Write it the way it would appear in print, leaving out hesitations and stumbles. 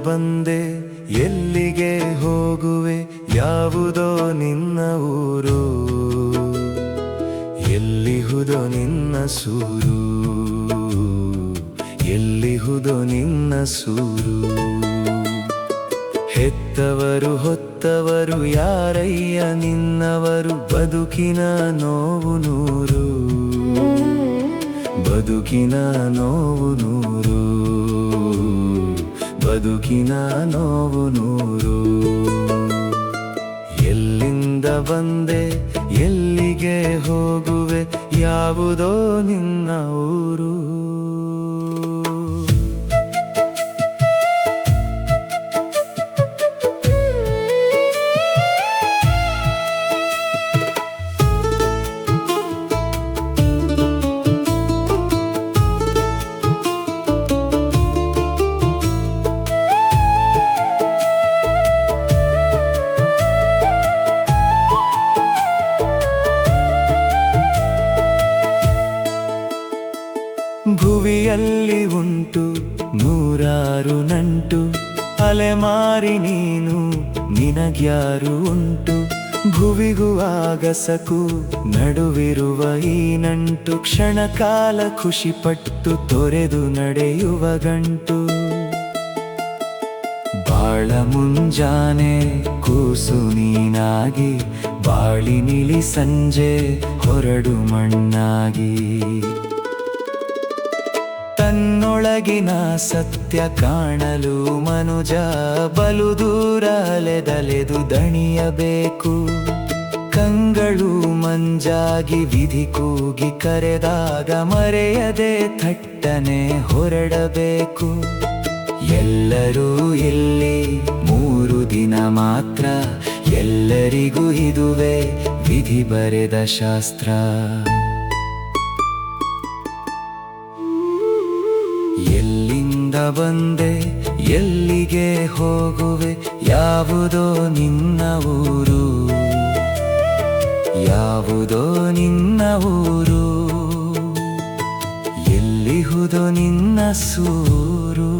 ಬಂದೆ ಎಲ್ಲಿಗೆ ಹೋಗುವೆ ಯಾವುದೋ ನಿನ್ನ ಊರು ಎಲ್ಲಿಹುದೋ ನಿನ್ನ ಸೂರು ಎಲ್ಲಿಹುದೋ ನಿನ್ನ ಸೂರು ಹೆತ್ತವರು ಹೊತ್ತವರು ಯಾರಯ್ಯ ನಿನ್ನವರು ಬದುಕಿನ ನೋವು ನೂರು ಬದುಕಿನ ನೋವು ನೂರು ಬದುಕಿನ ನೋವು ನೂರು ಎಲ್ಲಿಂದ ಬಂದೆ ಎಲ್ಲಿಗೆ ಹೋಗುವೆ ಯಾವುದೋ ನಿನ್ನ ಊರು ಭುವಿಯಲ್ಲಿ ಉಂಟು ನೂರಾರು ನಂಟು ಅಲೆಮಾರಿ ನೀನು ನಿನಗ್ಯಾರು ಉಂಟು ಭುವಿಗೂ ಆಗಸಕ್ಕೂ ನಡುವಿರುವ ಈ ನಂಟು ಕ್ಷಣಕಾಲ ಖುಷಿಪಟ್ಟು ತೊರೆದು ನಡೆಯುವ ಗಂಟು ಬಾಳ ಮುಂಜಾನೆ ಕೂಸು ನೀನಾಗಿ ಬಾಳಿನಿಲಿ ಸಂಜೆ ಹೊರಡು ಮಣ್ಣಾಗಿ ತನ್ನೊಳಗಿನ ಸತ್ಯ ಕಾಣಲು ಮನುಜ ಬಲು ದೂರ ಅಲೆದಲೆದು ದಣಿಯಬೇಕು ಕಂಗಳು ಮಂಜಾಗಿ ವಿಧಿ ಕೂಗಿ ಕರೆದಾಗ ಮರೆಯದೆ ಥಟ್ಟನೆ ಹೊರಡಬೇಕು ಎಲ್ಲರೂ ಇಲ್ಲಿ 3 ದಿನ ಮಾತ್ರ ಎಲ್ಲರಿಗೂ ಇದುವೆ ವಿಧಿ ಬರೆದ ಶಾಸ್ತ್ರ ಎಲ್ಲಿಂದ ಬಂದೆ ಎಲ್ಲಿಗೆ ಹೋಗುವೆ ಯಾವುದೋ ನಿನ್ನ ಊರು ಯಾವುದೋ ನಿನ್ನ ಊರು ಎಲ್ಲಿಹುದೋ ನಿನ್ನ ಸೂರು